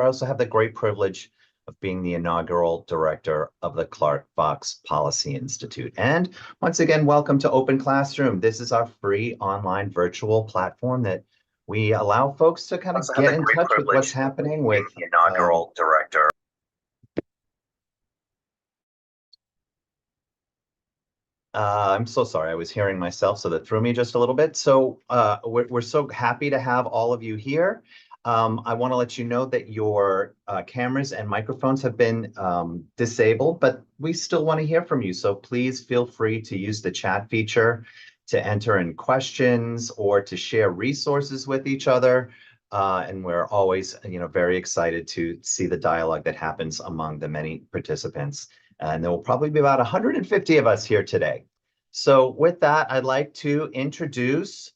I also have the great privilege of being the inaugural director of the Clark Fox Policy Institute. And once again, welcome to Open Classroom. This is our free online virtual platform that we allow folks to kind of get in touch with what's happening with the inaugural director. I'm so sorry. I was hearing myself, so that threw me just a little bit. So we're so happy to have all of you here. I want to let you know that your cameras and microphones have been disabled, but we still want to hear from you. So please feel free to use the chat feature to enter in questions or to share resources with each other. And we're always, very excited to see the dialogue that happens among the many participants. And there will probably be about 150 of us here today. So with that, I'd like to introduce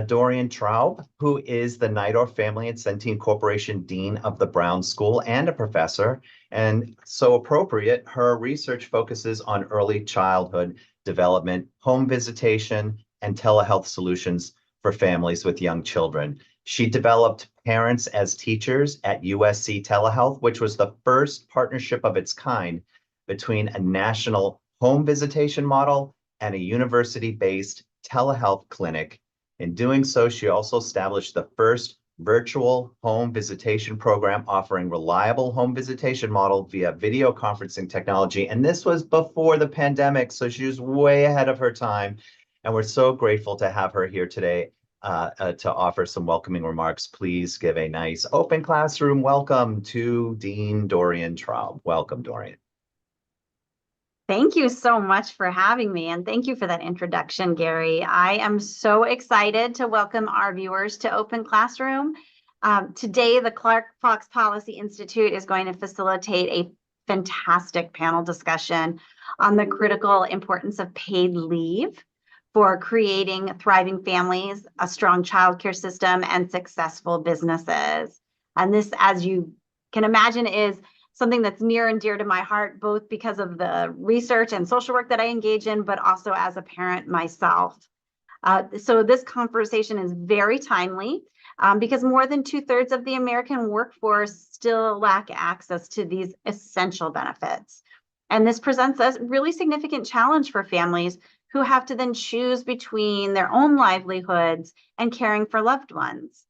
Dorian Traub, who is the Neidorf Family and Centene Corporation Dean of the Brown School and a professor. And so appropriate, her research focuses on early childhood development, home visitation, and telehealth solutions for families with young children. She developed Parents as Teachers at USC Telehealth, which was the first partnership of its kind between a national home visitation model and a university-based telehealth clinic. In doing so, she also established the first virtual home visitation program offering reliable home visitation model via video conferencing technology. And this was before the pandemic, so she was way ahead of her time. And we're so grateful to have her here today to offer some welcoming remarks. Please give a nice open classroom welcome to Dean Dorian Traub. Welcome, Dorian. Thank you so much for having me, and thank you for that introduction, Gary. I am so excited to welcome our viewers to Open Classroom. Today, the Clark Fox Policy Institute is going to facilitate a fantastic panel discussion on the critical importance of paid leave for creating thriving families, a strong childcare system, and successful businesses. And this, as you can imagine, is something that's near and dear to my heart, both because of the research and social work that I engage in, but also as a parent myself. So this conversation is very timely because more than 2/3 of the American workforce still lack access to these essential benefits. And this presents a really significant challenge for families who have to then choose between their own livelihoods and caring for loved ones.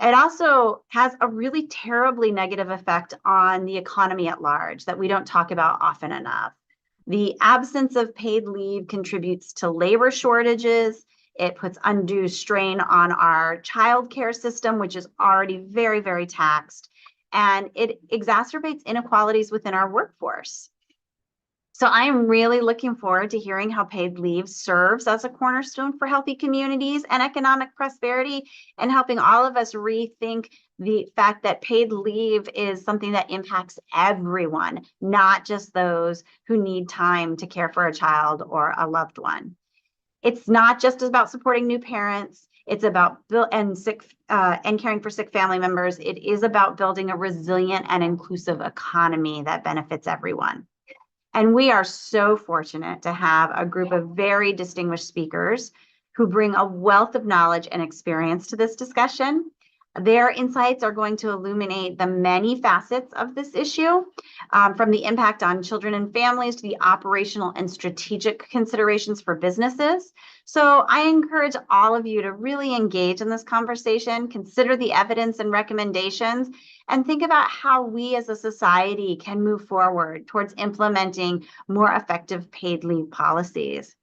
It also has a really terribly negative effect on the economy at large that we don't talk about often enough. The absence of paid leave contributes to labor shortages. It puts undue strain on our childcare system, which is already very, very taxed, and it exacerbates inequalities within our workforce. So I am really looking forward to hearing how paid leave serves as a cornerstone for healthy communities and economic prosperity, and helping all of us rethink the fact that paid leave is something that impacts everyone, not just those who need time to care for a child or a loved one. It's not just about supporting new parents. It's about and caring for sick family members. It is about building a resilient and inclusive economy that benefits everyone. And we are so fortunate to have a group of very distinguished speakers who bring a wealth of knowledge and experience to this discussion. Their insights are going to illuminate the many facets of this issue, from the impact on children and families to the operational and strategic considerations for businesses. So I encourage all of you to really engage in this conversation, consider the evidence and recommendations, and think about how we as a society can move forward towards implementing more effective paid leave policies.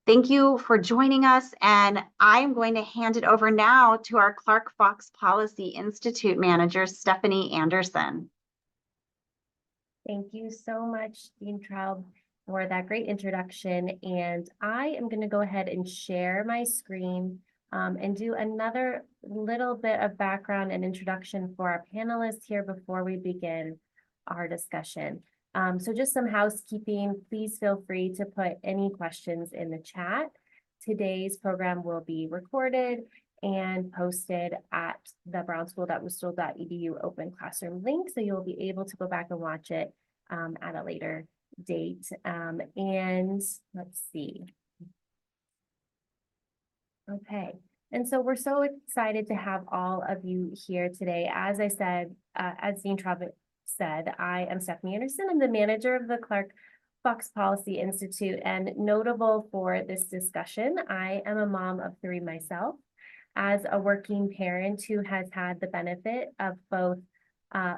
Thank you for joining us, and I'm going to hand it over now to our Clark Fox Policy Institute manager, Stephanie Andersen. Thank you so much, Dean Traub, for that great introduction. And I am going to go ahead and share my screen and do another little bit of background and introduction for our panelists here before we begin our discussion. So just some housekeeping. Please feel free to put any questions in the chat. Today's program will be recorded and posted at the brownschool.worcester.edu open classroom link, so you'll be able to go back and watch it at a later date. And let's see. Okay. And so we're so excited to have all of you here today. As I said, as Dean Traub said, I am Stephanie Andersen. I'm the manager of the Clark Fox Policy Institute, and notable for this discussion, I am a mom of 3 myself. As a working parent who has had the benefit of both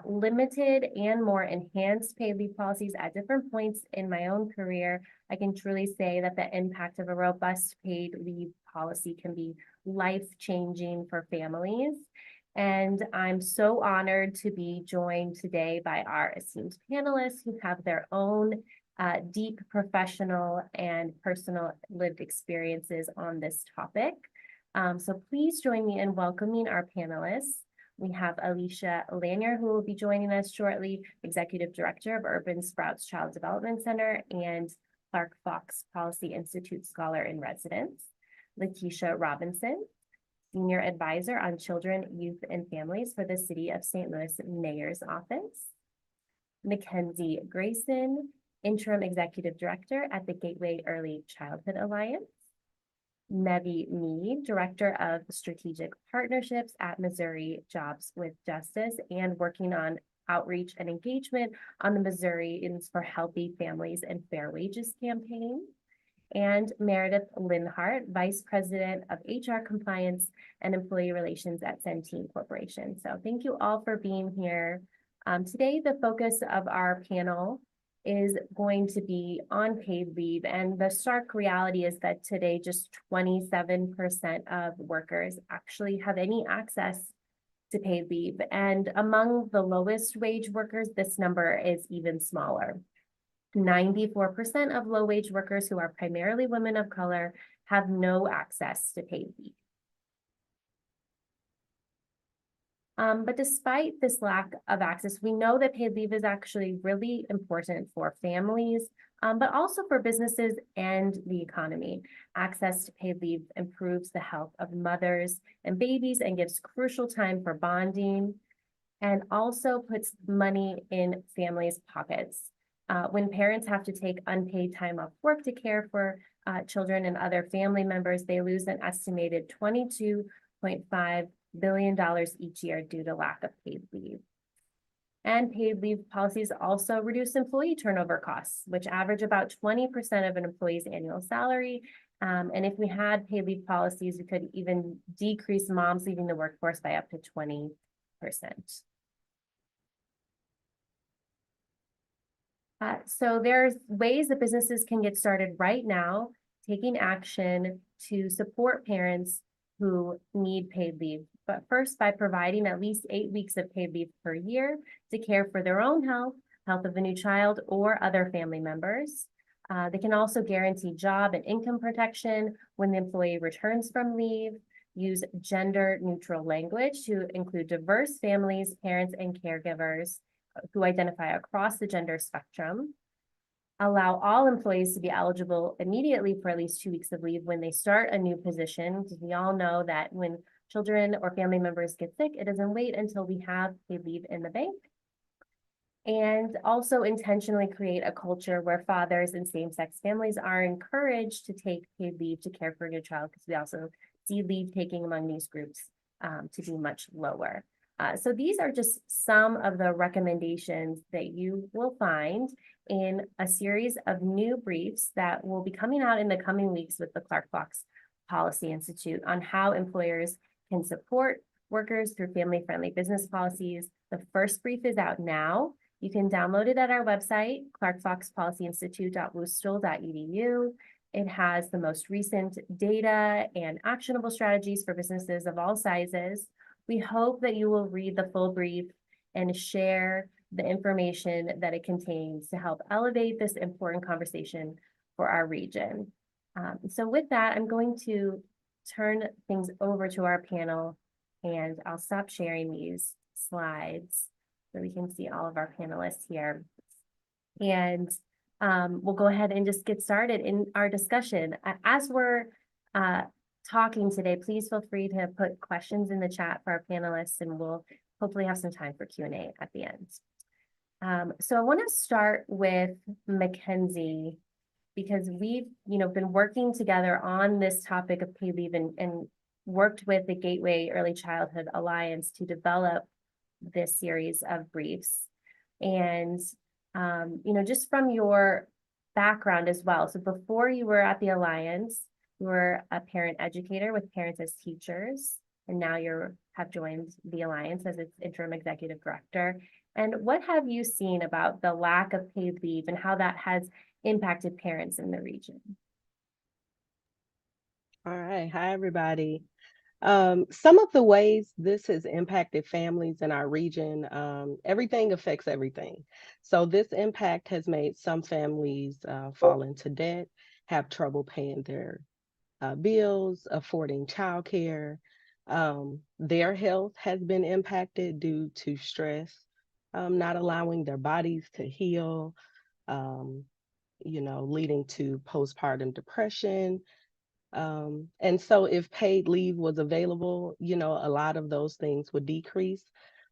limited and more enhanced paid leave policies at different points in my own career, I can truly say that the impact of a robust paid leave policy can be life-changing for families. And I'm so honored to be joined today by our esteemed panelists who have their own deep professional and personal lived experiences on this topic. So please join me in welcoming our panelists. We have Ellicia Lanier, who will be joining us shortly, Executive Director of Urban Sprouts Child Development Center and Clark Fox Policy Institute Scholar in Residence. Lakesha Robinson, Senior Advisor on Children, Youth, and Families for the City of St. Louis Mayor's Office. MacKenzie Grayson, Interim Executive Director at the Gateway Early Childhood Alliance. Mead, Director of Strategic Partnerships at Missouri Jobs with Justice and working on outreach and engagement on the Missourians for Healthy Families and Fair Wages campaign. And Merdith Linhardt, Vice President of HR Compliance and Employee Relations at Centene Corporation. So thank you all for being here. Today, the focus of our panel is going to be on paid leave. And the stark reality is that today, just 27% of workers actually have any access to paid leave. And among the lowest wage workers, this number is even smaller. 94% of low-wage workers who are primarily women of color have no access to paid leave. But despite this lack of access, we know that paid leave is actually really important for families, but also for businesses and the economy. Access to paid leave improves the health of mothers and babies and gives crucial time for bonding, and also puts money in families' pockets. When parents have to take unpaid time off work to care for children and other family members, they lose an estimated $22.5 billion each year due to lack of paid leave. And paid leave policies also reduce employee turnover costs, which average about 20% of an employee's annual salary. And if we had paid leave policies, we could even decrease moms leaving the workforce by up to 20%. So there's ways that businesses can get started right now, taking action to support parents who need paid leave. But first, by providing at least 8 weeks of paid leave per year to care for their own health of a new child, or other family members. They can also guarantee job and income protection when the employee returns from leave, use gender-neutral language to include diverse families, parents, and caregivers who identify across the gender spectrum, allow all employees to be eligible immediately for at least 2 weeks of leave when they start a new position, because we all know that when children or family members get sick, it doesn't wait until we have paid leave in the bank. And also intentionally create a culture where fathers and same-sex families are encouraged to take paid leave to care for your child, because we also see leave taking among these groups to be much lower. So these are just some of the recommendations that you will find in a series of new briefs that will be coming out in the coming weeks with the Clark Fox Policy Institute on how employers can support workers through family-friendly business policies. The first brief is out now. You can download it at our website, clarkfoxpolicyinstitute.wustl.edu. It has the most recent data and actionable strategies for businesses of all sizes. We hope that you will read the full brief and share the information that it contains to help elevate this important conversation for our region. So with that, I'm going to turn things over to our panel, and I'll stop sharing these slides so we can see all of our panelists here. And we'll go ahead and just get started in our discussion. As we're talking today, please feel free to put questions in the chat for our panelists, and we'll hopefully have some time for Q&A at the end. So I want to start with MacKenzie, because we've been working together on this topic of paid leave and worked with the Gateway Early Childhood Alliance to develop this series of briefs. And, just from your background as well. So before you were at the Alliance, you were a parent educator with Parents as Teachers, and now have joined the Alliance as its interim executive director. And what have you seen about the lack of paid leave and how that has impacted parents in the region? All right. Hi, everybody. Some of the ways this has impacted families in our region, everything affects everything. So this impact has made some families fall into debt, have trouble paying their bills, affording childcare. Their health has been impacted due to stress, not allowing their bodies to heal, leading to postpartum depression. And so if paid leave was available, a lot of those things would decrease.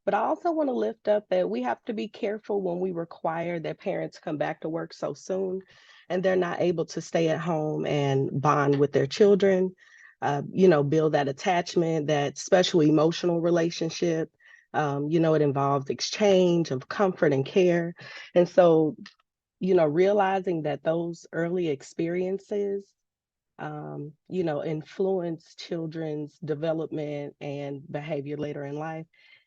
But I also want to lift up that we have to be careful when we require that parents come back to work so soon and they're not able to stay at home and bond with their children, build that attachment, that special emotional relationship. It involves exchange of comfort and care. And so, realizing that those early experiences influence children's development and behavior later in life.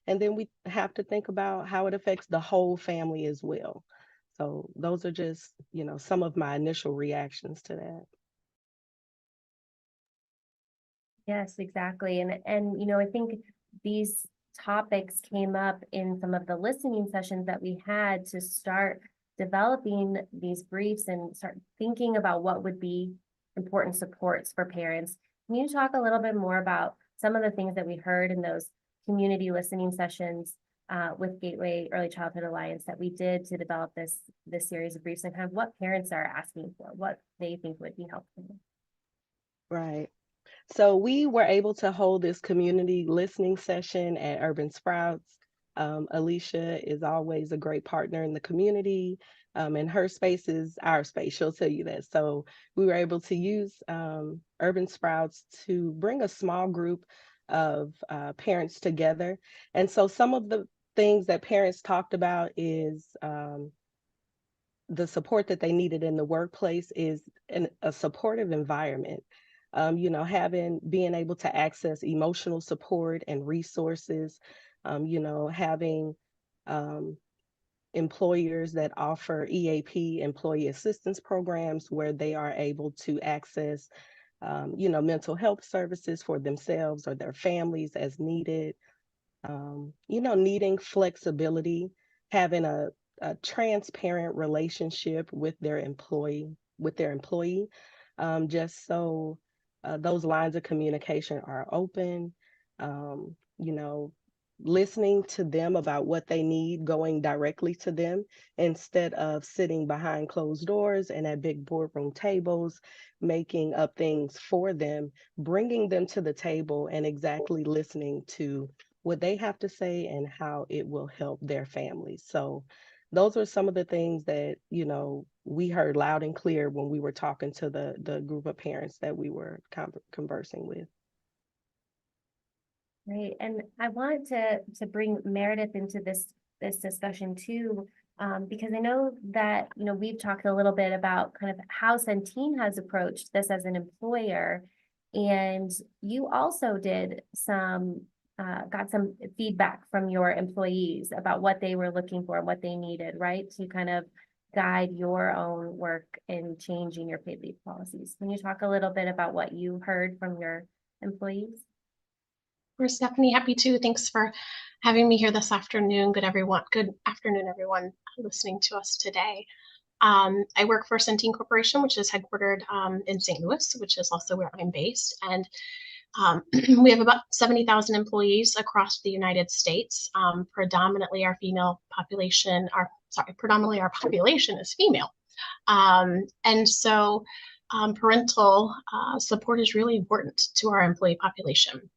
And then we have to think about how it affects the whole family as well. So those are just, some of my initial reactions to that. Yes, exactly. And I think these topics came up in some of the listening sessions that we had to start developing these briefs and start thinking about what would be important supports for parents. Can you talk a little bit more about some of the things that we heard in those community listening sessions with Gateway Early Childhood Alliance that we did to develop this series of briefs, and kind of what parents are asking for, what they think would be helpful? Right. So we were able to hold this community listening session at Urban Sprouts. Ellicia is always a great partner in the community, and her space is our space. She'll tell you that. So we were able to use Urban Sprouts to bring a small group of parents together. And so some of the things that parents talked about is the support that they needed in the workplace is a supportive environment. Being able to access emotional support and resources, having employers that offer EAP, employee assistance programs, where they are able to access, mental health services for themselves or their families as needed, needing flexibility, having a transparent relationship with their employee, just so those lines of communication are open, listening to them about what they need, going directly to them instead of sitting behind closed doors and at big boardroom tables, making up things for them, bringing them to the table and exactly listening to what they have to say and how it will help their families. So those are some of the things that, we heard loud and clear when we were talking to the group of parents that we were conversing with. Right. And I wanted to bring Meredith into this discussion too, because I know that, we've talked a little bit about kind of how Centene has approached this as an employer. And you also did got some feedback from your employees about what they were looking for, what they needed, right? To kind of guide your own work in changing your paid leave policies. Can you talk a little bit about what you heard from your employees? Of course, Stephanie, happy to. Thanks for having me here this afternoon. Good afternoon, everyone listening to us today. I work for Centene Corporation, which is headquartered in St. Louis, which is also where I'm based. And we have about 70,000 employees across the United States. Predominantly our population is female. And so parental support is really important to our employee population.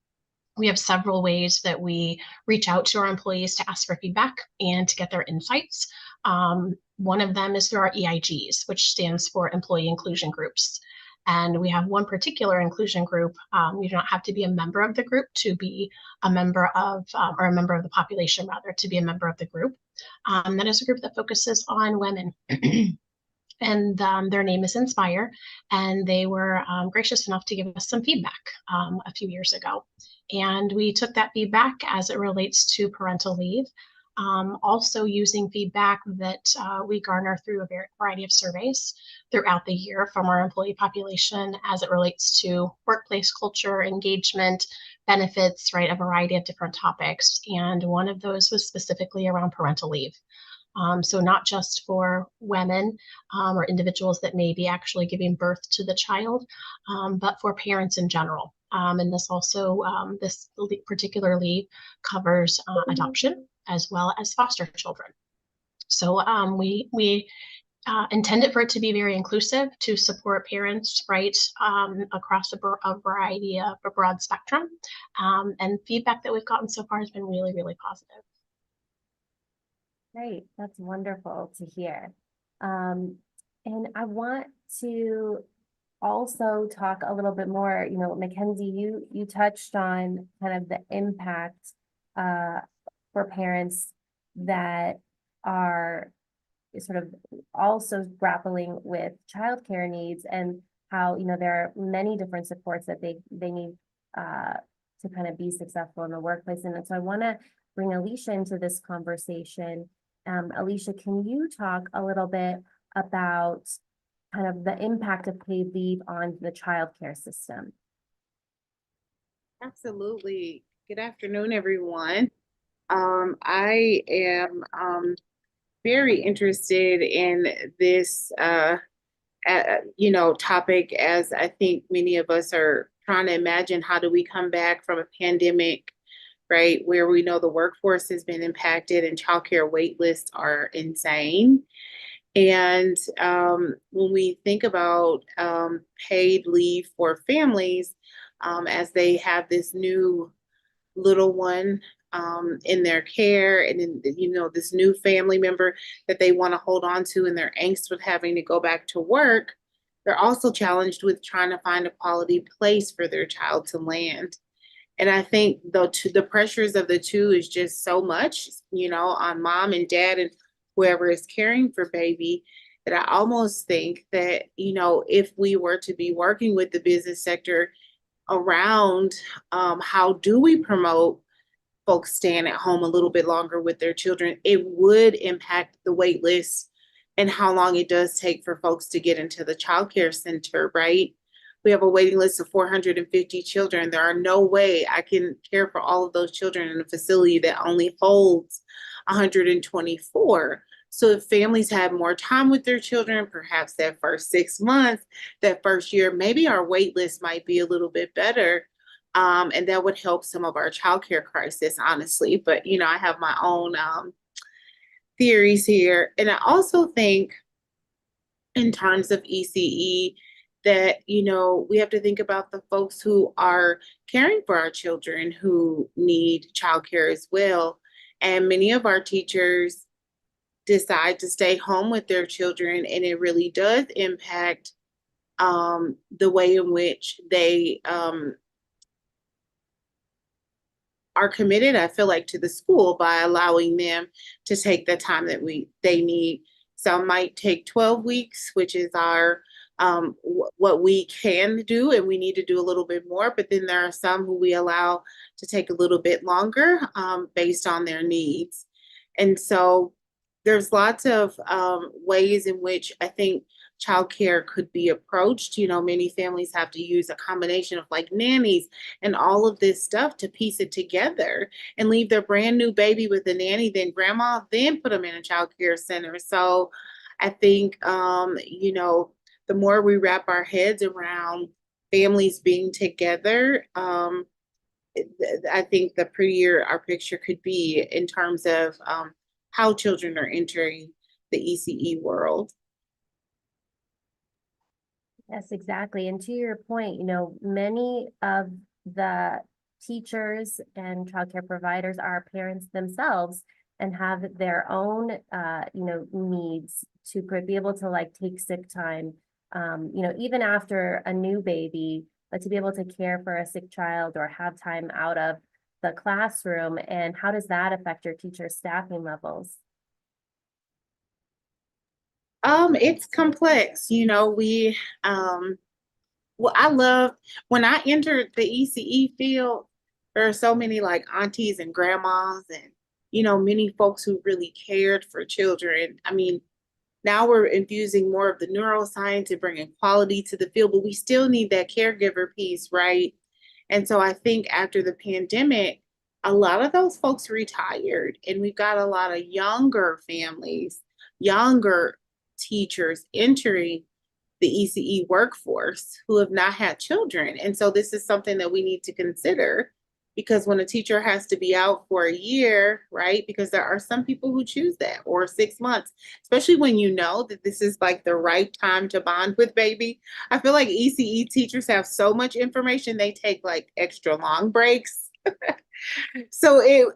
We have several ways that we reach out to our employees to ask for feedback and to get their insights. One of them is through our EIGs, which stands for Employee Inclusion Groups. And we have one particular inclusion group. You do not have to be a member of the group to be a member of, or a member of the population rather, to be a member of the group. That is a group that focuses on women. And their name is Inspire, and they were gracious enough to give us some feedback a few years ago. And we took that feedback as it relates to parental leave, also using feedback that we garner through a variety of surveys throughout the year from our employee population as it relates to workplace culture, engagement, benefits, right, a variety of different topics. And one of those was specifically around parental leave. So not just for women or individuals that may be actually giving birth to the child, but for parents in general. And this also, this particular leave covers adoption as well as foster children. So we intended for it to be very inclusive to support parents, right, across a variety of a broad spectrum. And feedback that we've gotten so far has been really, really positive. Great, that's wonderful to hear. And I want to also talk a little bit more, you know, MacKenzie, you touched on kind of the impact for parents that are sort of also grappling with childcare needs, and how, you know, there are many different supports that they need to kind of be successful in the workplace. And so I want to bring Ellicia into this conversation. Ellicia, can you talk a little bit about kind of the impact of paid leave on the childcare system? Absolutely. Good afternoon, everyone. I am very interested in this, topic, as I think many of us are trying to imagine how do we come back from a pandemic, right, where we know the workforce has been impacted and childcare wait lists are insane. And when we think about paid leave for families, as they have this new little one in their care, and then, this new family member that they want to hold on to, and their angst with having to go back to work, they're also challenged with trying to find a quality place for their child to land. And I think the pressures of the two is just so much, on mom and dad and whoever is caring for baby, that I almost think that, if we were to be working with the business sector around how do we promote folks staying at home a little bit longer with their children, it would impact the wait list and how long it does take for folks to get into the childcare center, right? We have a waiting list of 450 children. There are no way I can care for all of those children in a facility that only holds 124. So if families have more time with their children, perhaps that first 6 months, that first year, maybe our wait list might be a little bit better. And that would help some of our childcare crisis, honestly. But, I have my own theories here. And I also think in terms of ECE that, we have to think about the folks who are caring for our children who need childcare as well. And many of our teachers decide to stay home with their children, and it really does impact the way in which they are committed, I feel like, to the school by allowing them to take the time that they need. Some might take 12 weeks, which is our what we can do, and we need to do a little bit more. But then there are some who we allow to take a little bit longer based on their needs. And so there's lots of ways in which I think childcare could be approached. Many families have to use a combination of like nannies and all of this stuff to piece it together and leave their brand new baby with a nanny, then grandma, then put them in a childcare center. So I think, the more we wrap our heads around families being together, I think the prettier our picture could be in terms of how children are entering the ECE world. Yes, exactly. And to your point, many of the teachers and childcare providers are parents themselves and have their own, needs to be able to take sick time even after a new baby, but to be able to care for a sick child or have time out of the classroom, and how does that affect your teacher staffing levels? It's complex, well, I love when I entered the ECE field, there are so many like aunties and grandmas and, many folks who really cared for children. I mean, now we're infusing more of the neuroscience and bringing quality to the field, but we still need that caregiver piece, right? And so I think after the pandemic, a lot of those folks retired, and we've got a lot of younger families, younger teachers entering the ECE workforce who have not had children. And so this is something that we need to consider, because when a teacher has to be out for a year, right? Because there are some people who choose that, or 6 months, especially when you know that this is like the right time to bond with baby. I feel like ECE teachers have so much information, they take like extra long breaks. So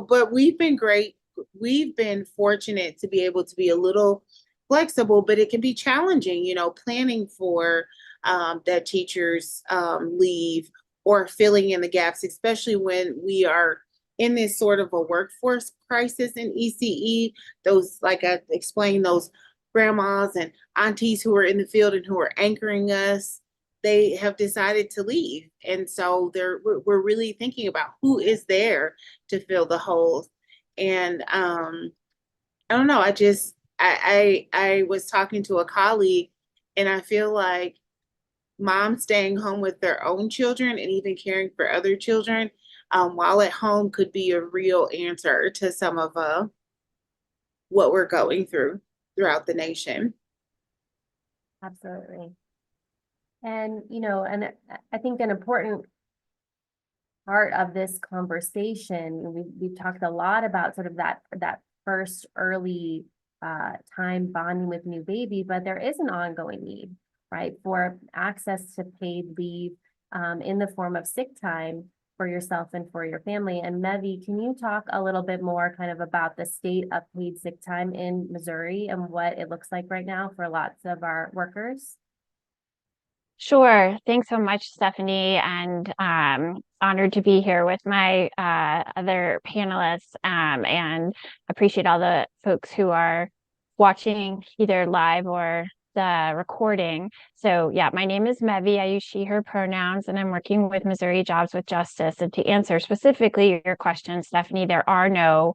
but we've been great. We've been fortunate to be able to be a little flexible, but it can be challenging, planning for that teacher's leave or filling in the gaps, especially when we are in this sort of a workforce crisis in ECE. Those, like I explained, those grandmas and aunties who are in the field and who are anchoring us, they have decided to leave. And so we're really thinking about who is there to fill the holes. And I don't know, I was talking to a colleague, and I feel like moms staying home with their own children and even caring for other children while at home could be a real answer to some of what we're going through throughout the nation. Absolutely. And, and I think an important part of this conversation, we've talked a lot about sort of that first early time bonding with new baby, but there is an ongoing need, right, for access to paid leave in the form of sick time for yourself and for your family. And Mevi, can you talk a little bit more kind of about the state of paid sick time in Missouri and what it looks like right now for lots of our workers? Sure. Thanks so much, Stephanie, and honored to be here with my other panelists, and appreciate all the folks who are watching either live or the recording. So yeah, my name is Mevi. I use she, her pronouns, and I'm working with Missouri Jobs with Justice. And to answer specifically your question, Stephanie, there are no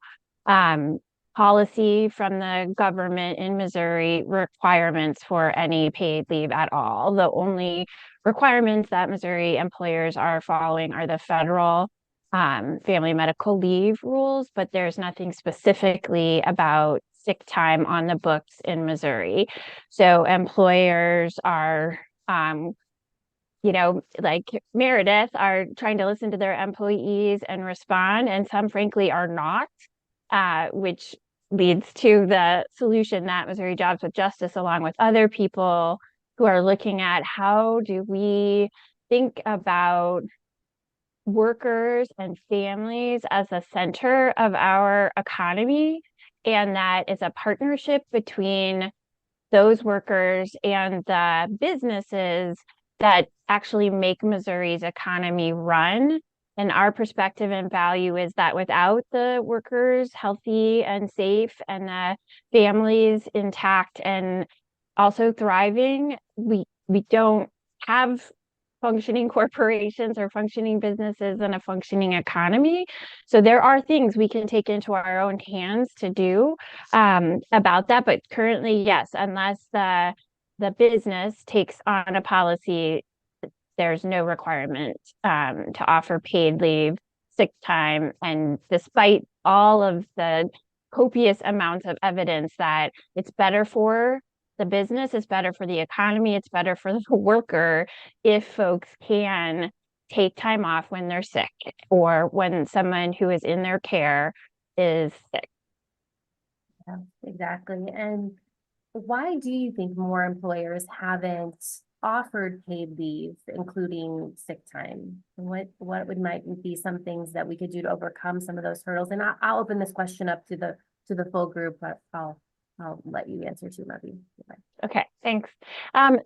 policy from the government in Missouri requirements for any paid leave at all. The only requirements that Missouri employers are following are the federal family medical leave rules, but there's nothing specifically about sick time on the books in Missouri. So employers are like Meredith, are trying to listen to their employees and respond, and some frankly are not, which leads to the solution that Missouri Jobs with Justice, along with other people who are looking at how do we think about workers and families as the center of our economy, and that is a partnership between those workers and the businesses that actually make Missouri's economy run. And our perspective and value is that without the workers healthy and safe and the families intact and also thriving, we don't have functioning corporations or functioning businesses and a functioning economy. So there are things we can take into our own hands to do about that. But currently, yes, unless the business takes on a policy, there's no requirement to offer paid leave, sick time. And despite all of the copious amounts of evidence that it's better for the business, it's better for the economy, it's better for the worker if folks can take time off when they're sick or when someone who is in their care is sick. Yeah, exactly. And why do you think more employers haven't offered paid leave, including sick time? What might be some things that we could do to overcome some of those hurdles? And I'll open this question up to the full group, but I'll I'll let you answer too, Lovey. Okay, thanks.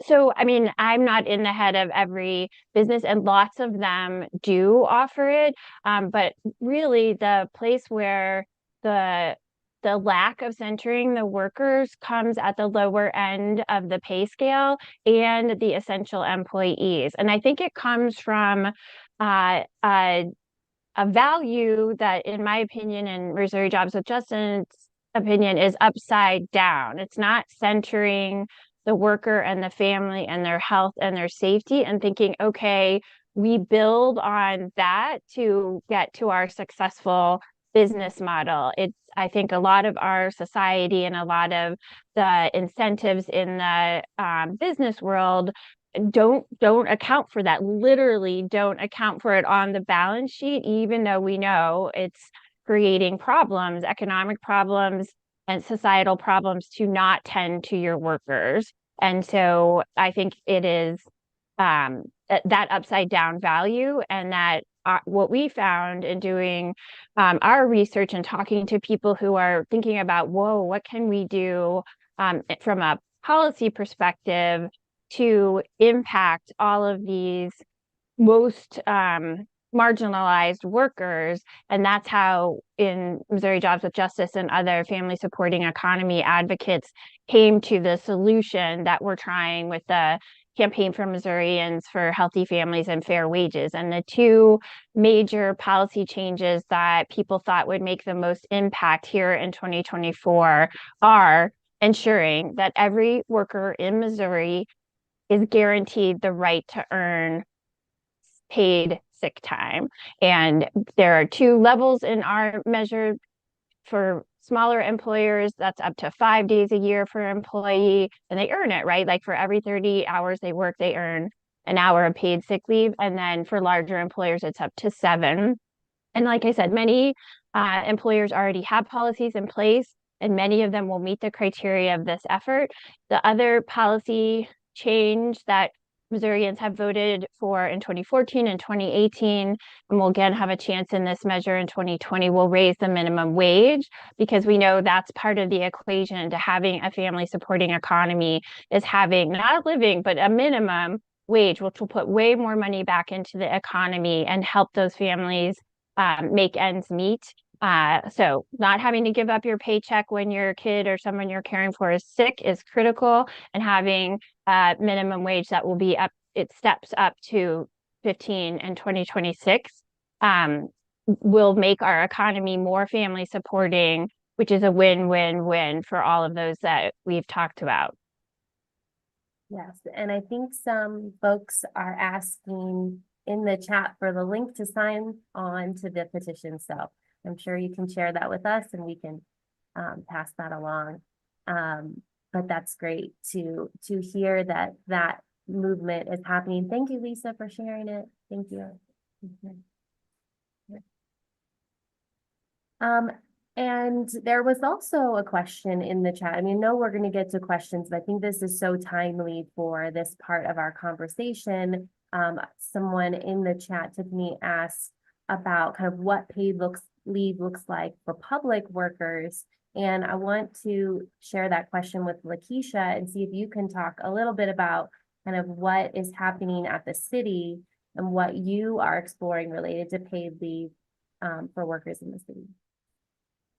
So, I mean, I'm not in the head of every business, and lots of them do offer it. But really, the place where the lack of centering the workers comes at the lower end of the pay scale and the essential employees. And I think it comes from a value that, in my opinion, and Missouri Jobs with Justin's opinion, is upside down. It's not centering the worker and the family and their health and their safety and thinking, okay, we build on that to get to our successful business model. It's, I think, a lot of our society and a lot of the incentives in the business world don't account for that, literally don't account for it on the balance sheet, even though we know it's creating problems, economic problems and societal problems to not tend to your workers. And so I think it is that upside down value, and that what we found in doing our research and talking to people who are thinking about, whoa, what can we do from a policy perspective to impact all of these most marginalized workers. And that's how, in Missouri Jobs with Justice and other family supporting economy advocates, came to the solution that we're trying with the Campaign for Missourians for Healthy Families and Fair Wages. And the two major policy changes that people thought would make the most impact here in 2024 are ensuring that every worker in Missouri is guaranteed the right to earn paid sick time. And there are two levels in our measure. For smaller employers, that's up to 5 days a year for an employee, and they earn it, right? Like for every 30 hours they work, they earn an hour of paid sick leave. And then for larger employers, it's up to 7. And like I said, many employers already have policies in place, and many of them will meet the criteria of this effort. The other policy change that Missourians have voted for in 2014 and 2018, and will again have a chance in this measure in 2020, will raise the minimum wage, because we know that's part of the equation to having a family supporting economy, is having not a living, but a minimum wage, which will put way more money back into the economy and help those families make ends meet. So not having to give up your paycheck when your kid or someone you're caring for is sick is critical, and having minimum wage that will be up, it steps up to 15 in 2026, will make our economy more family supporting, which is a win-win-win for all of those that we've talked about. Yes, and I think some folks are asking in the chat for the link to sign on to the petition. So I'm sure you can share that with us and we can pass that along. But that's great to hear that that movement is happening. Thank you, Lisa, for sharing it. Thank you. And there was also a question in the chat. I mean, no, we're going to get to questions, but I think this is so timely for this part of our conversation. Someone in the chat, Tiffany, asked about kind of what paid leave looks like for public workers. And I want to share that question with Lakesha and see if you can talk a little bit about kind of what is happening at the city and what you are exploring related to paid leave for workers in the city.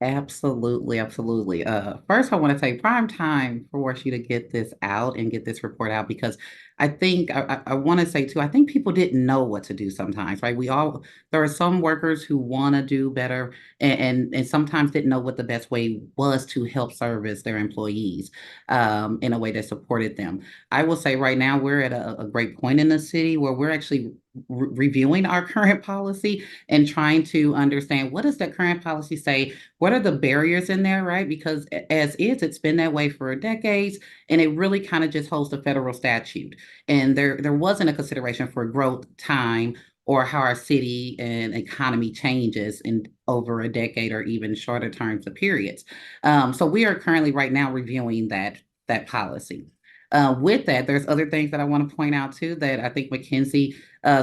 Absolutely, absolutely. First, I want to say prime time for you to get this out and get this report out, because I think I want to say too, I think people didn't know what to do sometimes, right? There are some workers who want to do better and sometimes didn't know what the best way was to help service their employees in a way that supported them. I will say right now we're at a great point in the city where we're actually reviewing our current policy and trying to understand, what does that current policy say? What are the barriers in there, right? Because as is, it's been that way for decades, and it really kind of just holds the federal statute. And there wasn't a consideration for growth time or how our city and economy changes in over a decade or even shorter terms of periods. So we are currently right now reviewing that policy. With that, there's other things that I want to point out too that I think MacKenzie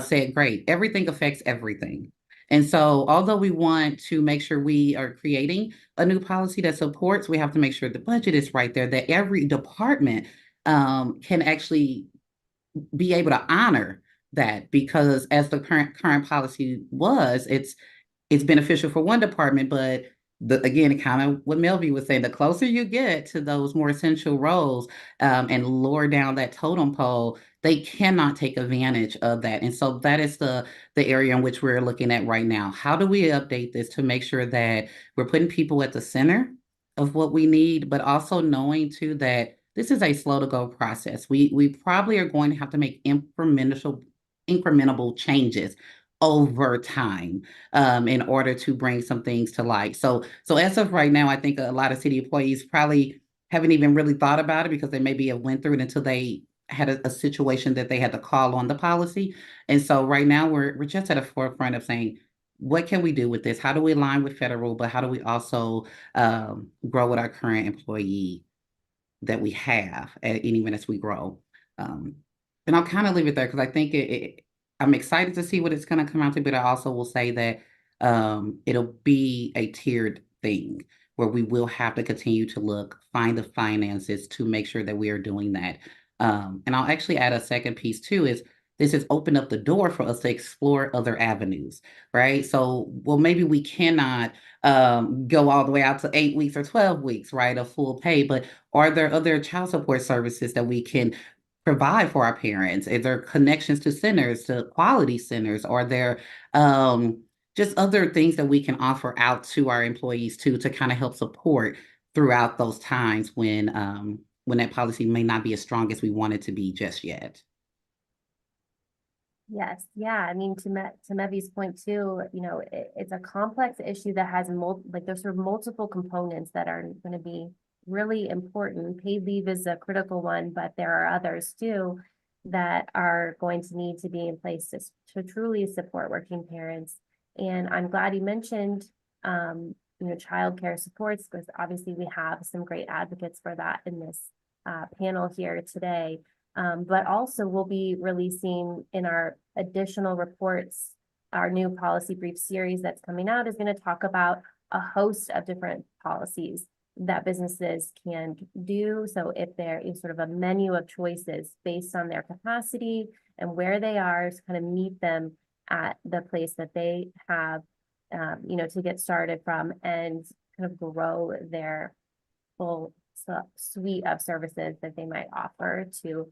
said great. Everything affects everything. And so although we want to make sure we are creating a new policy that supports, we have to make sure the budget is right there, that every department can actually be able to honor that, because as the current policy was, it's beneficial for one department, but again, kind of what Melvie was saying, the closer you get to those more essential roles and lower down that totem pole, they cannot take advantage of that. And so that is the area in which we're looking at right now. How do we update this to make sure that we're putting people at the center of what we need, but also knowing too that this is a slow to go process. We probably are going to have to make incremental changes over time in order to bring some things to light. So as of right now, I think a lot of city employees probably haven't even really thought about it because they maybe have went through it until they had a situation that they had to call on the policy. And so right now we're just at the forefront of saying, what can we do with this? How do we align with federal, but how do we also grow with our current employee that we have, and even as we grow? And I'll kind of leave it there because I think I'm excited to see what it's going to come out to, but I also will say that it'll be a tiered thing where we will have to continue to find the finances to make sure that we are doing that. And I'll actually add a second piece too, is this has opened up the door for us to explore other avenues, right? So, well, maybe we cannot go all the way out to 8 weeks or 12 weeks, right, of full pay, but are there other child support services that we can provide for our parents? Is there connections to centers, to quality centers? Are there just other things that we can offer out to our employees too, to kind of help support throughout those times when that policy may not be as strong as we want it to be just yet? Yes, yeah. I mean, to Mevi's point too, it's a complex issue that has there's sort of multiple components that are going to be really important. Paid leave is a critical one, but there are others too that are going to need to be in place to truly support working parents. And I'm glad you mentioned, childcare supports, because obviously we have some great advocates for that in this panel here today. But also we'll be releasing in our additional reports, our new policy brief series that's coming out is going to talk about a host of different policies that businesses can do. So if there is sort of a menu of choices based on their capacity and where they are, to kind of meet them at the place that they have, to get started from and kind of grow their full suite of services that they might offer to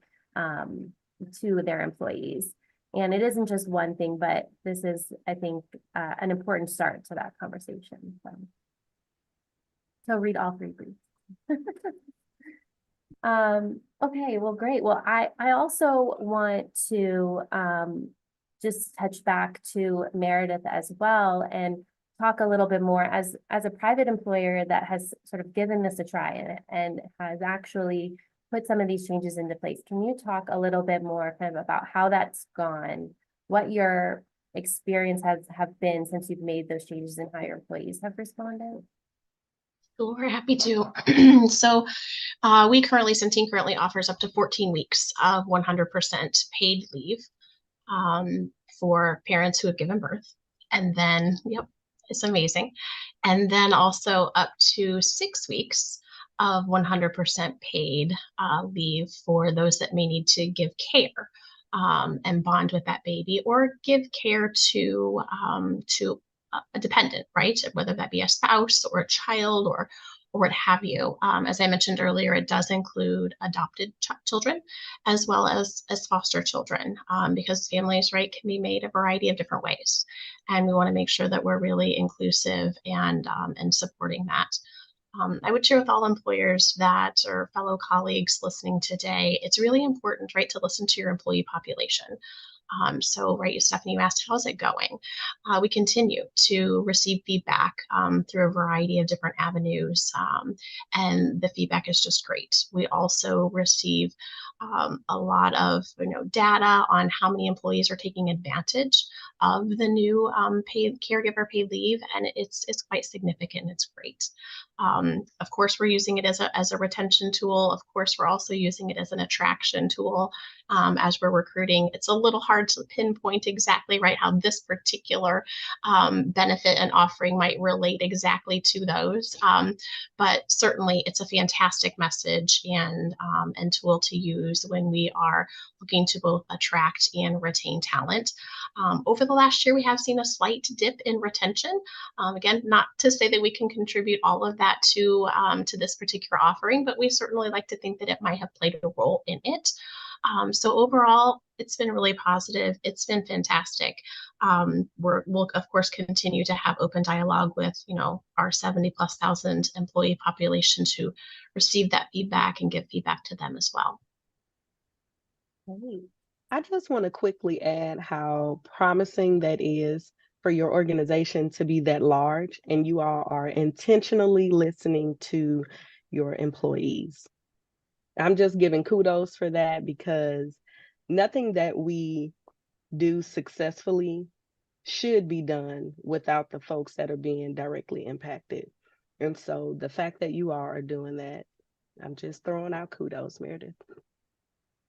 their employees. And it isn't just one thing, but this is, I think, an important start to that conversation. So read all three briefs. Okay, well, great. Well, I also want to just touch back to Merdith as well and talk a little bit more as a private employer that has sort of given this a try and has actually put some of these changes into place. Can you talk a little bit more kind of about how that's gone, what your experience have been since you've made those changes and how your employees have responded? Sure, happy to. So Centene currently offers up to 14 weeks of 100% paid leave for parents who have given birth. And then, yep, it's amazing. And then also up to 6 weeks of 100% paid leave for those that may need to give care and bond with that baby or give care to a dependent, right? Whether that be a spouse or a child or what have you. As I mentioned earlier, it does include adopted children as well as foster children because families, right, can be made a variety of different ways. And we want to make sure that we're really inclusive and supporting that. I would share with all employers that, or fellow colleagues listening today, it's really important, right, to listen to your employee population. So, right, Stephanie, you asked, how's it going? We continue to receive feedback through a variety of different avenues, and the feedback is just great. We also receive a lot of data on how many employees are taking advantage of the new caregiver paid leave, and it's quite significant. It's great. Of course, we're using it as a retention tool. Of course, we're also using it as an attraction tool as we're recruiting. It's a little hard to pinpoint exactly right how this particular benefit and offering might relate exactly to those. But certainly it's a fantastic message and tool to use when we are looking to both attract and retain talent. Over the last year, we have seen a slight dip in retention. Again, not to say that we can contribute all of that to this particular offering, but we certainly like to think that it might have played a role in it. So overall, it's been really positive. It's been fantastic. We'll of course continue to have open dialogue with our 70,000+ employee population to receive that feedback and give feedback to them as well. Great. I just want to quickly add how promising that is for your organization to be that large, and you all are intentionally listening to your employees. I'm just giving kudos for that, because nothing that we do successfully should be done without the folks that are being directly impacted. And so the fact that you all are doing that, I'm just throwing out kudos, Meredith.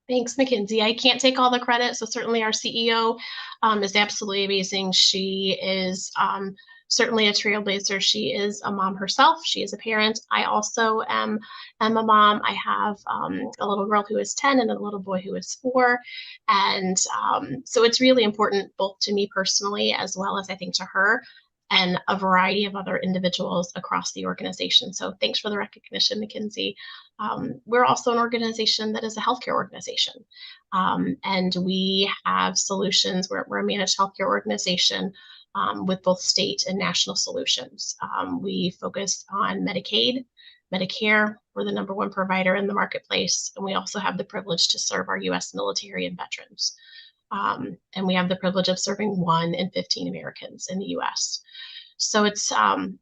Thanks, MacKenzie. I can't take all the credit, so certainly our CEO is absolutely amazing. She is certainly a trailblazer. She is a mom herself. She is a parent. I also am a mom. I have a little girl who is 10 and a little boy who is 4. And so it's really important both to me personally, as well as I think to her and a variety of other individuals across the organization. So thanks for the recognition, MacKenzie. We're also an organization that is a healthcare organization. And we have solutions. We're a managed healthcare organization with both state and national solutions. We focus on Medicaid, Medicare. We're the #1 provider in the marketplace. And we also have the privilege to serve our U.S. military and veterans. And we have the privilege of serving 1 in 15 Americans in the U.S. So it's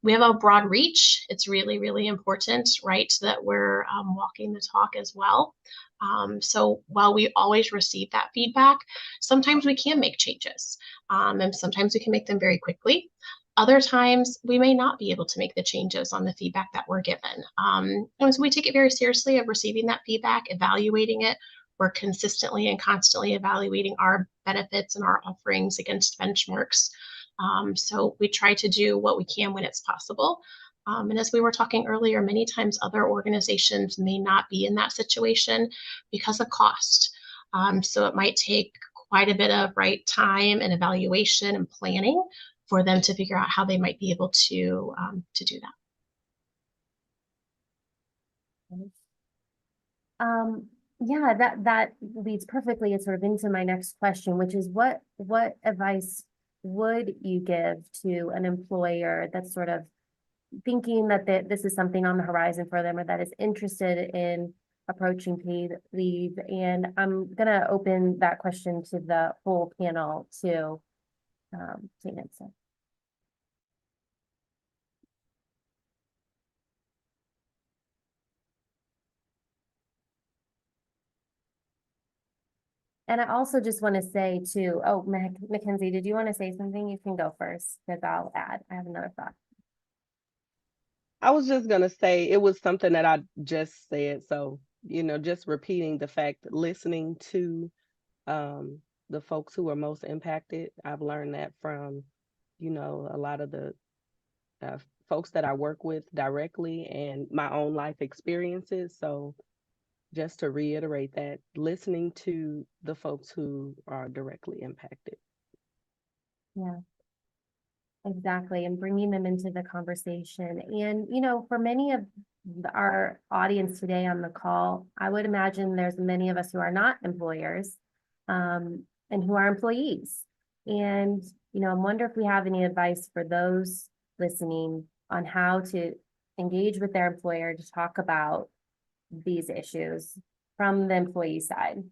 we have a broad reach. It's really, really important, right, that we're walking the talk as well. So while we always receive that feedback, sometimes we can make changes, and sometimes we can make them very quickly. Other times we may not be able to make the changes on the feedback that we're given. And so we take it very seriously of receiving that feedback, evaluating it. We're consistently and constantly evaluating our benefits and our offerings against benchmarks. So we try to do what we can when it's possible. And as we were talking earlier, many times other organizations may not be in that situation because of cost. So it might take quite a bit of time and evaluation and planning for them to figure out how they might be able to do that. Yeah, that leads perfectly sort of into my next question, which is what advice would you give to an employer that's sort of thinking that this is something on the horizon for them, or that is interested in approaching paid leave? And I'm gonna open that question to the whole panel to answer. And I also just want to say too, oh, MacKenzie, did you want to say something? You can go first, because I'll add. I have another thought. I was just going to say, it was something that I just said. So, just repeating the fact that listening to the folks who are most impacted. I've learned that from, a lot of the folks that I work with directly and my own life experiences. So just to reiterate that, listening to the folks who are directly impacted. Yeah, exactly. And bringing them into the conversation. And, for many of our audience today on the call, I would imagine there's many of us who are not employers and who are employees. And, I wonder if we have any advice for those listening on how to engage with their employer to talk about these issues from the employee side,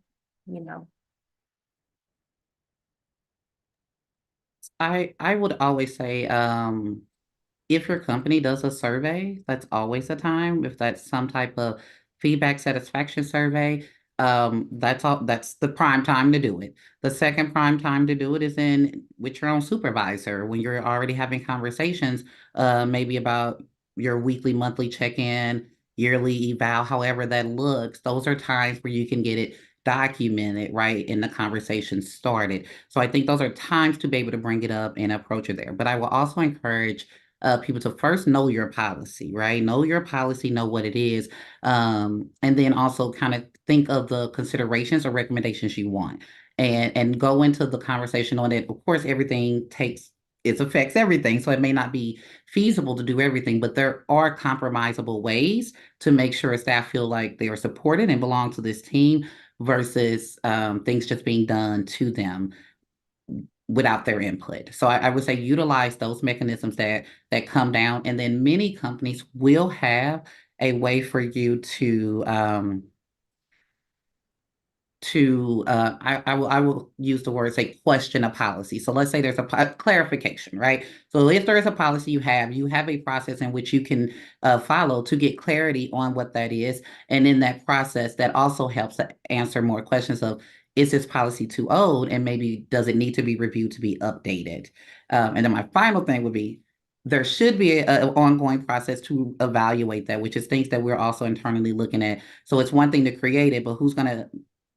I would always say, if your company does a survey, that's always a time. If that's some type of feedback satisfaction survey, that's the prime time to do it. The second prime time to do it is with your own supervisor, when you're already having conversations, maybe about your weekly, monthly check-in, yearly eval, however that looks, those are times where you can get it documented, right, and the conversation started. So I think those are times to be able to bring it up and approach it there. But I will also encourage people to first know your policy, right? Know your policy, know what it is, and then also kind of think of the considerations or recommendations you want, and go into the conversation on it. Of course, everything it affects everything, so it may not be feasible to do everything, but there are compromisable ways to make sure staff feel like they are supported and belong to this team versus things just being done to them without their input. So I would say utilize those mechanisms that come down, and then many companies will have a way for you to I will use the word, say, question a policy. So let's say there's a clarification, right? So if there is a policy you have a process in which you can follow to get clarity on what that is. And in that process, that also helps to answer more questions of, is this policy too old? And maybe does it need to be reviewed to be updated? And then my final thing would be, there should be an ongoing process to evaluate that, which is things that we're also internally looking at. So it's one thing to create it, but who's going to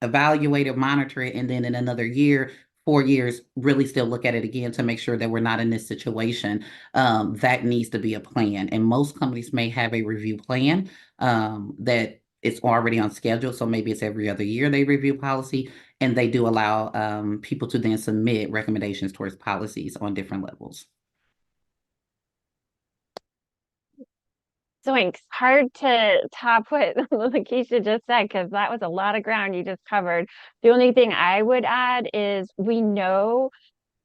evaluate it, monitor it, and then in another year, 4 years, really still look at it again to make sure that we're not in this situation. That needs to be a plan. And most companies may have a review plan that it's already on schedule. So maybe it's every other year they review policy, and they do allow people to then submit recommendations towards policies on different levels. So it's hard to top what Lakesha just said, because that was a lot of ground you just covered. The only thing I would add is we know,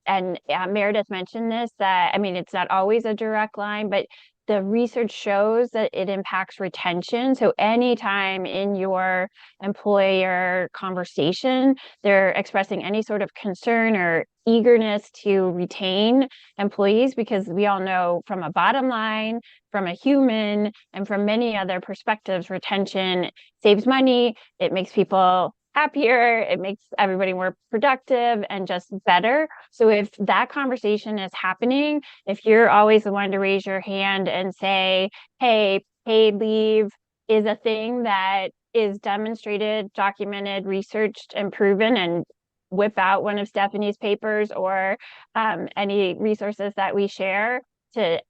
and Merdith mentioned this, that, I mean, it's not always a direct line, but the research shows that it impacts retention. So anytime in your employer conversation, they're expressing any sort of concern or eagerness to retain employees, because we all know from a bottom line, from a human, and from many other perspectives, retention saves money, it makes people happier, it makes everybody more productive and just better. So if that conversation is happening, if you're always the one to raise your hand and say, hey, paid leave is a thing that is demonstrated, documented, researched, and proven, and whip out one of Stephanie's papers or any resources that we share to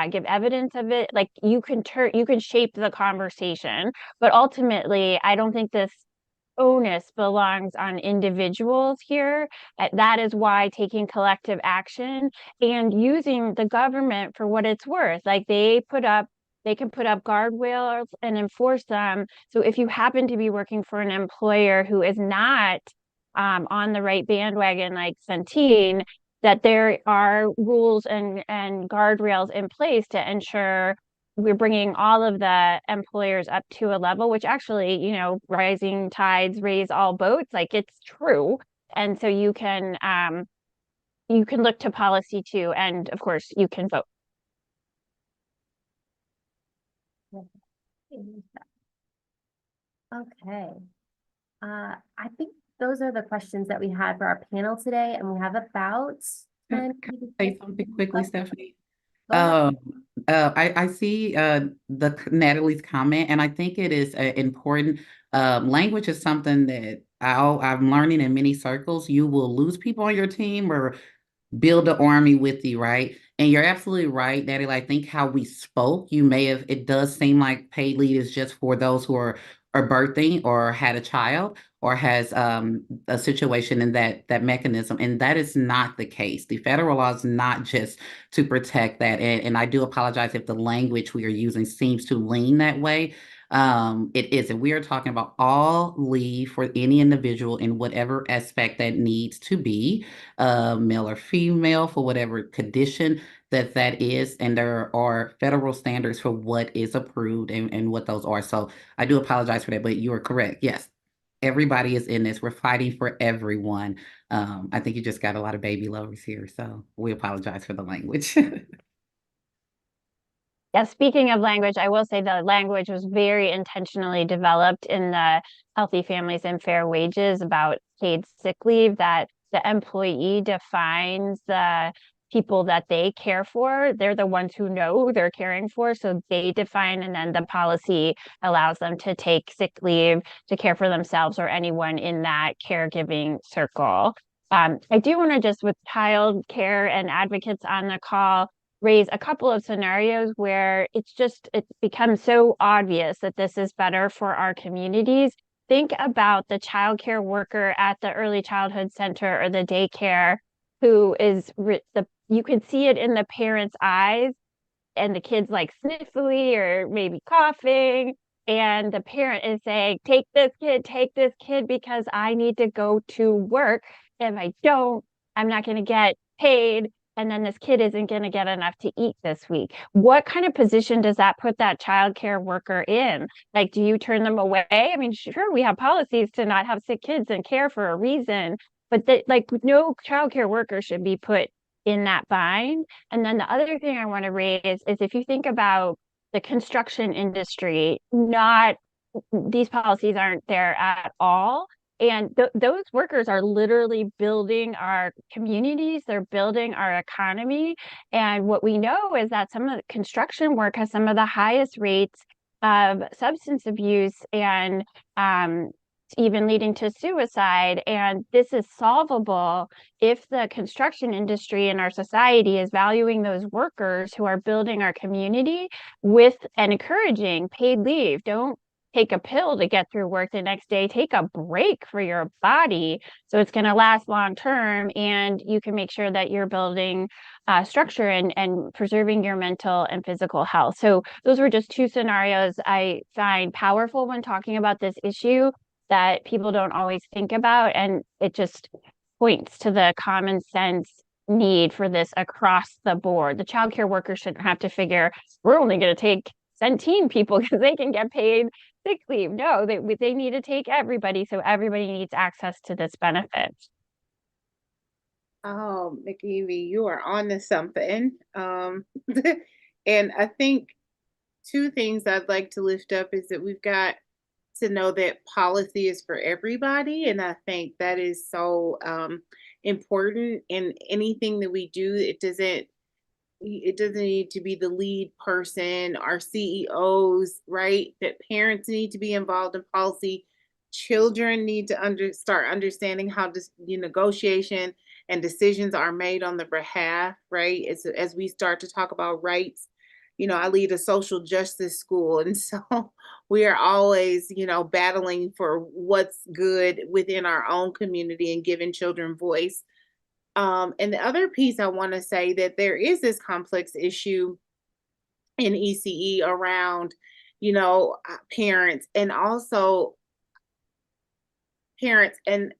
give evidence of it, like you can shape the conversation. But ultimately, I don't think this onus belongs on individuals here. That is why taking collective action and using the government for what it's worth, like they can put up guardrails and enforce them. So if you happen to be working for an employer who is not on the right bandwagon, like Centene, that there are rules and guardrails in place to ensure we're bringing all of the employers up to a level, which actually, you know, rising tides raise all boats, like it's true. And so you can look to policy too, and of course you can vote. Okay. I think those are the questions that we had for our panel today, and we have about 10. Can I say something quickly, Stephanie? Go ahead. I see Natalie's comment, and I think it is important. Language is something that I'm learning in many circles. You will lose people on your team or build the army with you, right? And you're absolutely right, Natalie. I think how we spoke, it does seem like paid leave is just for those who are birthing or had a child or has a situation in that mechanism. And that is not the case. The federal law is not just to protect that. And I do apologize if the language we are using seems to lean that way. It isn't. We are talking about all leave for any individual in whatever aspect that needs to be, male or female, for whatever condition that is. And there are federal standards for what is approved and what those are. So I do apologize for that, but you are correct. Yes, everybody is in this. We're fighting for everyone. I think you just got a lot of baby lovers here, so we apologize for the language. Yeah, speaking of language, I will say the language was very intentionally developed in the Healthy Families and Fair Wages about paid sick leave, that the employee defines the people that they care for. They're the ones who know who they're caring for, so they define, and then the policy allows them to take sick leave to care for themselves or anyone in that caregiving circle. I do want to just, with child care and advocates on the call, raise a couple of scenarios where it becomes so obvious that this is better for our communities. Think about the childcare worker at the early childhood center or the daycare who is you can see it in the parents' eyes, and the kid's like sniffly or maybe coughing, and the parent is saying, take this kid because I need to go to work. If I don't, I'm not going to get paid. And then this kid isn't going to get enough to eat this week. What kind of position does that put that childcare worker in? Like, do you turn them away? I mean, sure, we have policies to not have sick kids and care for a reason, but no childcare worker should be put in that bind. And then the other thing I want to raise is if you think about the construction industry, these policies aren't there at all. And those workers are literally building our communities, they're building our economy. And what we know is that some of the construction work has some of the highest rates of substance abuse and even leading to suicide. And this is solvable if the construction industry in our society is valuing those workers who are building our community with and encouraging paid leave. Don't take a pill to get through work the next day. Take a break for your body so it's going to last long term, and you can make sure that you're building structure and preserving your mental and physical health. So those were just two scenarios I find powerful when talking about this issue that people don't always think about, and it just points to the common sense need for this across the board. The childcare workers shouldn't have to figure, we're only going to take Centene people because they can get paid sick leave. No, they need to take everybody, so everybody needs access to this benefit. Oh, McKenzie, you are on to something. And I think two things I'd like to lift up is that we've got to know that policy is for everybody. And I think that is so important in anything that we do. It doesn't need to be the lead person, our CEOs, right? That parents need to be involved in policy. Children need to start understanding how negotiation and decisions are made on their behalf, right? As we start to talk about rights, I lead a social justice school. And so we are always, battling for what's good within our own community and giving children voice. And the other piece I want to say that there is this complex issue in ECE around, parents, and also parents and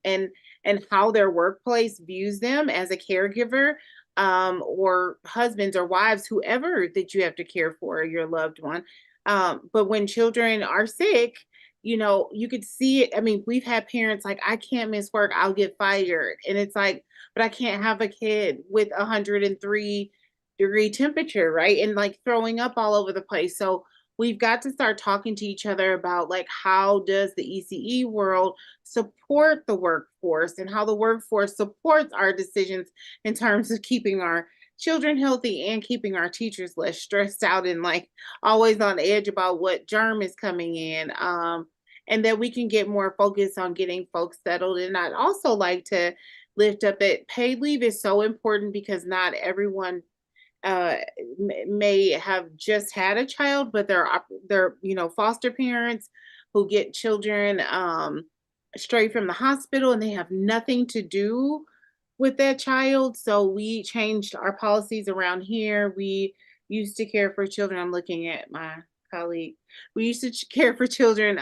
how their workplace views them as a caregiver, or husbands or wives, whoever that you have to care for, your loved one. But when children are sick, you could see it. I mean, we've had parents like, I can't miss work, I'll get fired. And it's like, but I can't have a kid with 103-degree temperature, right? And like throwing up all over the place. So we've got to start talking to each other about like, how does the ECE world support the workforce and how the workforce supports our decisions in terms of keeping our children healthy and keeping our teachers less stressed out and like always on edge about what germ is coming in, and that we can get more focused on getting folks settled. And I'd also like to lift up that paid leave is so important because not everyone may have just had a child, but they're foster parents who get children straight from the hospital and they have nothing to do with that child. So we changed our policies around here. We used to care for children. I'm looking at my colleague. We used to care for children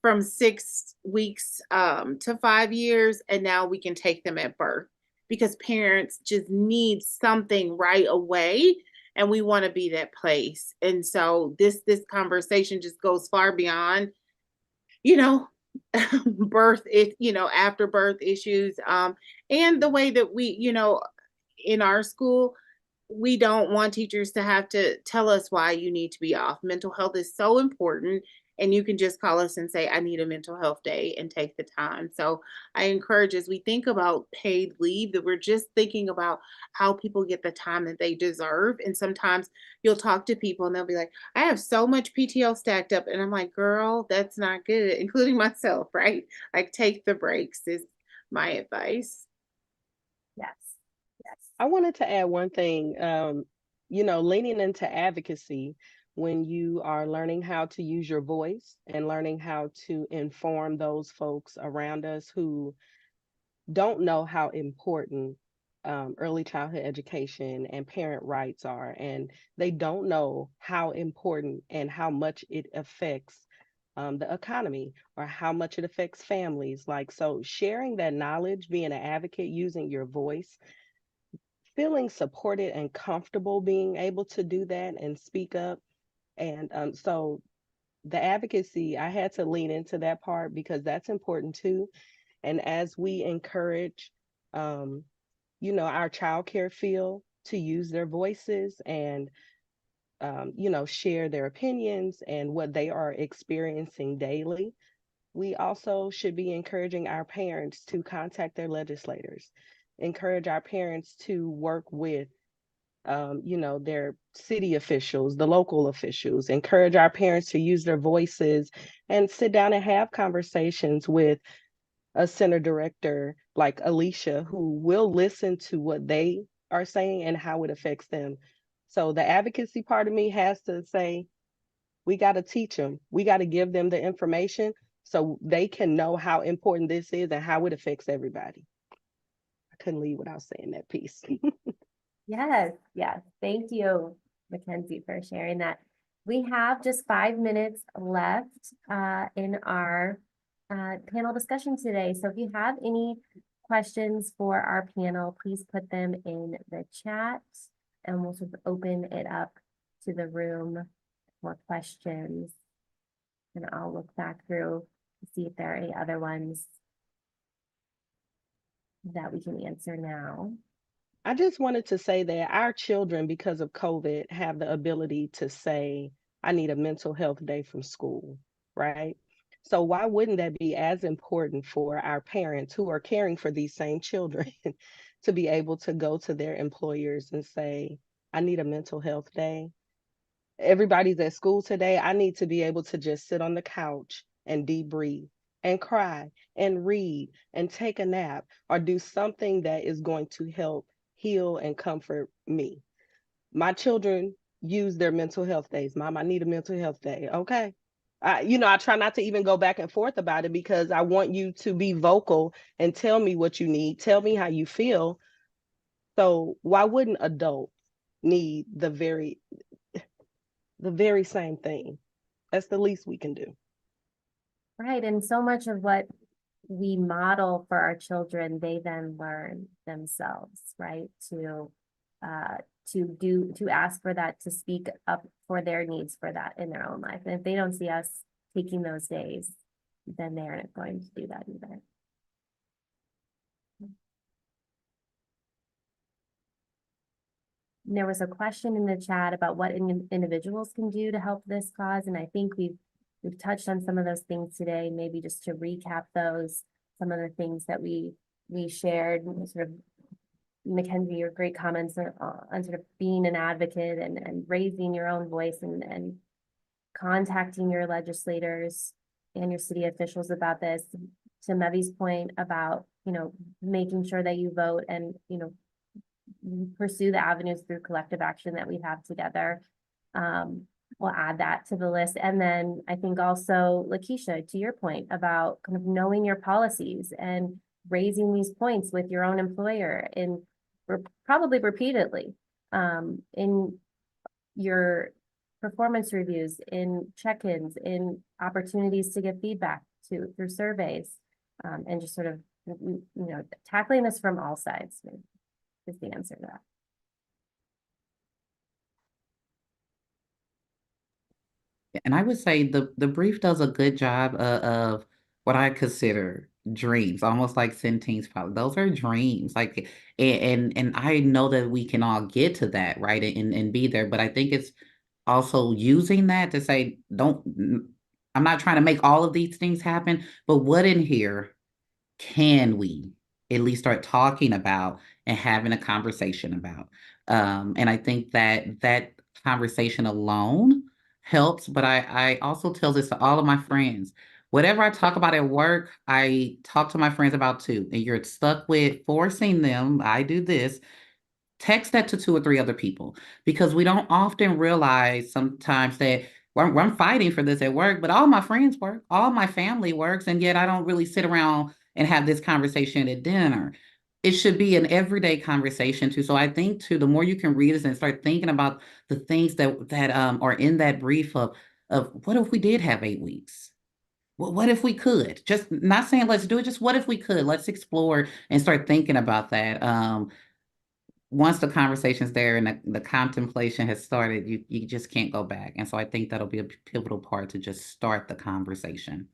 from 6 weeks to 5 years, and now we can take them at birth because parents just need something right away, and we want to be that place. And so this conversation just goes far beyond, birth, after birth issues, and the way that we, in our school, we don't want teachers to have to tell us why you need to be off. Mental health is so important, and you can just call us and say, I need a mental health day, and take the time. So I encourage, as we think about paid leave, that we're just thinking about how people get the time that they deserve. And sometimes you'll talk to people and they'll be like, I have so much PTO stacked up. And I'm like, girl, that's not good, including myself, right? Like, take the breaks is my advice. Yes. Yes. I wanted to add one thing, leaning into advocacy when you are learning how to use your voice and learning how to inform those folks around us who don't know how important early childhood education and parent rights are, and they don't know how important and how much it affects the economy or how much it affects families. Like, so sharing that knowledge, being an advocate, using your voice, feeling supported and comfortable being able to do that and speak up. And so the advocacy, I had to lean into that part because that's important too. And as we encourage, our childcare field to use their voices and, share their opinions and what they are experiencing daily, we also should be encouraging our parents to contact their legislators, encourage our parents to work with their city officials, the local officials, encourage our parents to use their voices and sit down and have conversations with a center director like Ellicia, who will listen to what they are saying and how it affects them. So the advocacy part of me has to say, we got to teach them, we got to give them the information so they can know how important this is and how it affects everybody. I couldn't leave without saying that piece. Yes, yes. Thank you, MacKenzie, for sharing that. We have just 5 minutes left in our panel discussion today. So if you have any questions for our panel, please put them in the chat and we'll sort of open it up to the room for questions. And I'll look back through to see if there are any other ones that we can answer now. I just wanted to say that our children, because of COVID, have the ability to say, I need a mental health day from school, right? So why wouldn't that be as important for our parents who are caring for these same children to be able to go to their employers and say, I need a mental health day? Everybody's at school today. I need to be able to just sit on the couch and debrief and cry and read and take a nap or do something that is going to help heal and comfort me. My children use their mental health days. Mom, I need a mental health day. Okay. I try not to even go back and forth about it because I want you to be vocal and tell me what you need. Tell me how you feel. So why wouldn't adults need the very same thing? That's the least we can do. Right. And so much of what we model for our children, they then learn themselves, right? To ask for that, to speak up for their needs for that in their own life. And if they don't see us taking those days, then they aren't going to do that either. There was a question in the chat about what individuals can do to help this cause. And I think we've touched on some of those things today. Maybe just to recap those, some of the things that we shared, sort of, MacKenzie, your great comments on sort of being an advocate and raising your own voice and contacting your legislators and your city officials about this. To Mevi's point about, making sure that you vote and, pursue the avenues through collective action that we have together. We'll add that to the list. And then I think also, Lakesha, to your point about kind of knowing your policies and raising these points with your own employer in probably repeatedly in your performance reviews, in check-ins, in opportunities to get feedback through surveys, and just sort of, tackling this from all sides is the answer to that. And I would say the brief does a good job of what I consider dreams, almost like Centene's policy. Those are dreams. Like, and I know that we can all get to that, right? And be there. But I think it's also using that to say, don't I'm not trying to make all of these things happen, but what in here can we at least start talking about and having a conversation about? And I think that that conversation alone helps, but I also tell this to all of my friends. Whatever I talk about at work, I talk to my friends about too. And you're stuck with forcing them, I do this, text that to 2 or 3 other people, because we don't often realize sometimes that I'm fighting for this at work, but all my friends work, all my family works, and yet I don't really sit around and have this conversation at dinner. It should be an everyday conversation too. So I think too, the more you can read this and start thinking about the things that are in that brief of what if we did have 8 weeks? What if we could? Just not saying let's do it, just what if we could? Let's explore and start thinking about that. Once the conversation's there and the contemplation has started, you just can't go back. And so I think that'll be a pivotal part to just start the conversation.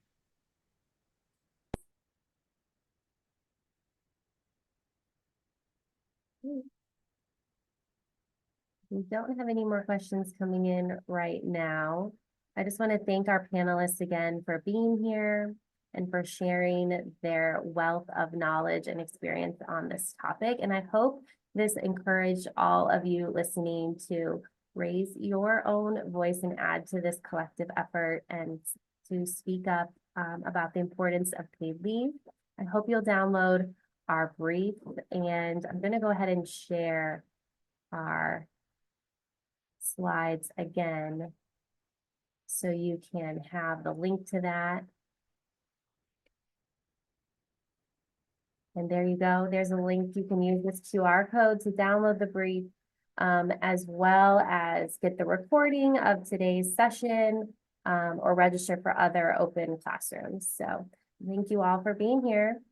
We don't have any more questions coming in right now. I just want to thank our panelists again for being here and for sharing their wealth of knowledge and experience on this topic. And I hope this encouraged all of you listening to raise your own voice and add to this collective effort and to speak up about the importance of paid leave. I hope you'll download our brief, and I'm going to go ahead and share our slides again so you can have the link to that. And there you go. There's a link. You can use this QR code to download the brief, as well as get the recording of today's session, or register for other open classrooms. So thank you all for being here.